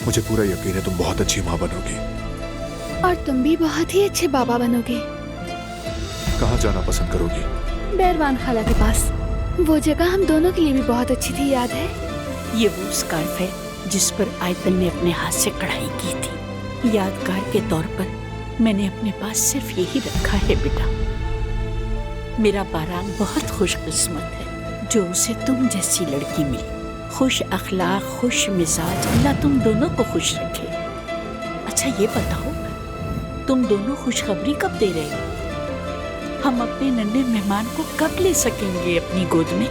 मुझे पूरा यकीन है तुम बहुत अच्छी माँ बनोगी। और तुम भी बहुत ही अच्छे बाबा बनोगे। कहाँ जाना पसंद करोगी? बैरवान खाला के पास। वो जगह हम दोनों के लिए भी बहुत अच्छी थी, याद है? ये वो स्कार्फ है जिस पर आयतन ने अपने हाथ से कढ़ाई की थी। यादगार के तौर पर मैंने अपने पास सिर्फ यही रखा है बेटा। मेरा बारान बहुत खुशकिस्मत है जो उसे तुम जैसी लड़की मिली। खुश अखलाक, खुश मिजाज, अल्लाह तुम दोनों को खुश रखे। अच्छा ये बताओ, तुम दोनों खुशखबरी कब दे रहे हो? हम अपने नन्हे मेहमान को कब ले सकेंगे अपनी गोद में?